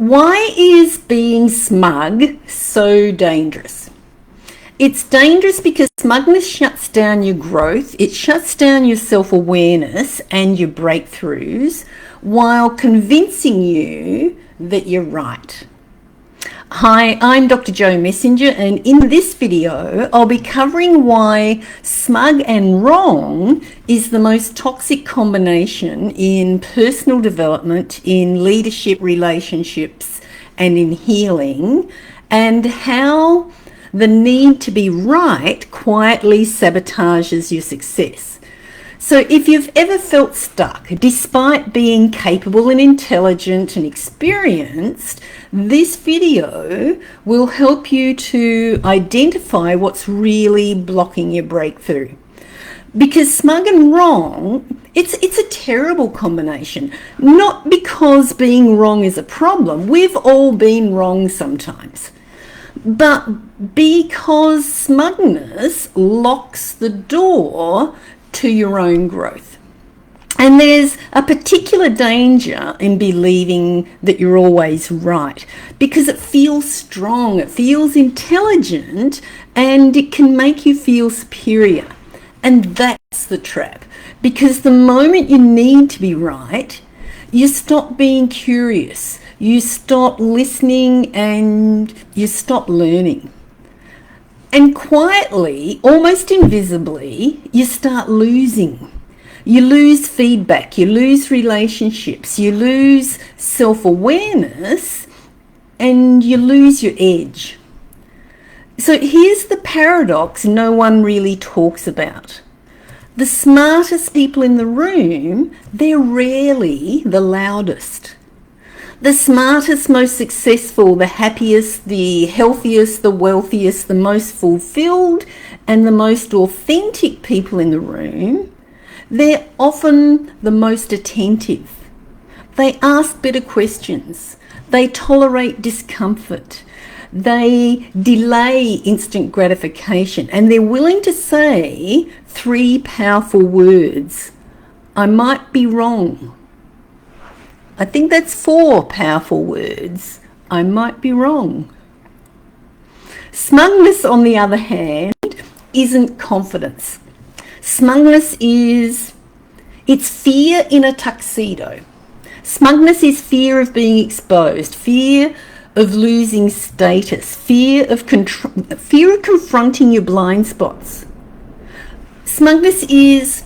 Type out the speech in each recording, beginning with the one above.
Why is being smug so dangerous? It's dangerous because smugness shuts down your growth, it shuts down your self-awareness and your breakthroughs while convincing you that you're right. Hi, I'm Dr. Jo Messenger, and in this video I'll be covering why smug and wrong is the most toxic combination in personal development, in leadership, relationships and in healing, and how the need to be right quietly sabotages your success. So if you've ever felt stuck, despite being capable and intelligent and experienced, this video will help you to identify what's really blocking your breakthrough. Because smug and wrong, it's a terrible combination. Not because being wrong is a problem. We've all been wrong sometimes. But because smugness locks the door to your own growth. And there's a particular danger in believing that you're always right, because it feels strong, it feels intelligent, and it can make you feel superior. And that's the trap, because the moment you need to be right, you stop being curious, you stop listening, and you stop learning. And quietly, almost invisibly, you start losing. You lose feedback, you lose relationships, you lose self-awareness, and you lose your edge. So here's the paradox no one really talks about. The smartest people in the room, they're rarely the loudest. The smartest, most successful, the happiest, the healthiest, the wealthiest, the most fulfilled, and the most authentic people in the room, they're often the most attentive. They ask better questions. They tolerate discomfort. They delay instant gratification. And they're willing to say 3 powerful words. I might be wrong. I think that's 4 powerful words. I might be wrong. Smugness, on the other hand, isn't confidence. Smugness it's fear in a tuxedo. Smugness is fear of being exposed, fear of losing status, fear of confronting your blind spots. Smugness is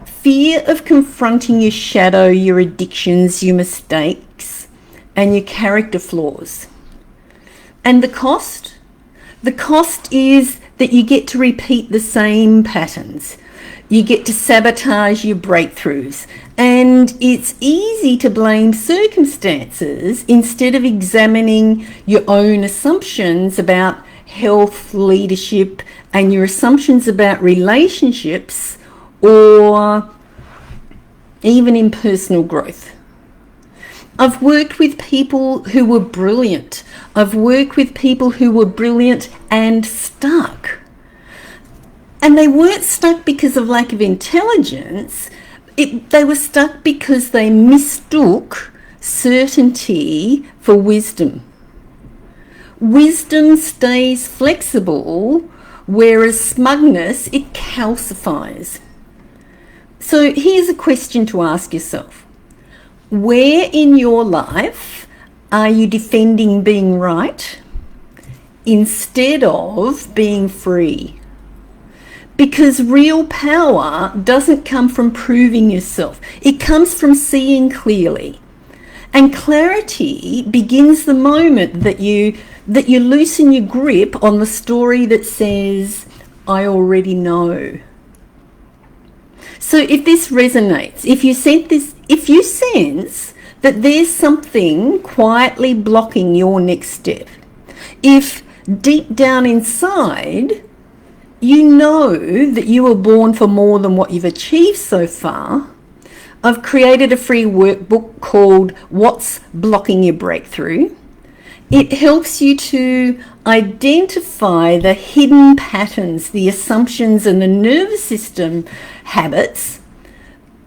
fear of confronting your shadow, your addictions, your mistakes, and your character flaws. And the cost? The cost is that you get to repeat the same patterns. You get to sabotage your breakthroughs. And it's easy to blame circumstances instead of examining your own assumptions about health, leadership, and your assumptions about relationships, or even in personal growth. I've worked with people who were brilliant. I've worked with people who were brilliant and stuck. And they weren't stuck because of lack of intelligence. They were stuck because they mistook certainty for wisdom. Wisdom stays flexible, whereas smugness, it calcifies. So here's a question to ask yourself. Where in your life are you defending being right instead of being free? Because real power doesn't come from proving yourself. It comes from seeing clearly. And clarity begins the moment that you loosen your grip on the story that says, I already know. So if this resonates, if you sense that there's something quietly blocking your next step, if deep down inside you know that you were born for more than what you've achieved so far, I've created a free workbook called What's Blocking Your Breakthrough. It helps you to identify the hidden patterns, the assumptions and the nervous system habits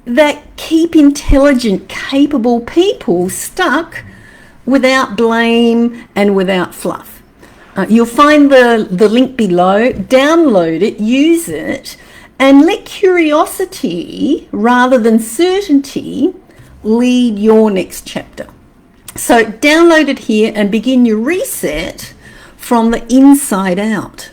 that keep intelligent, capable people stuck without blame and without fluff. You'll find the link below. Download it, use it, and let curiosity rather than certainty lead your next chapter. So download it here and begin your reset from the inside out.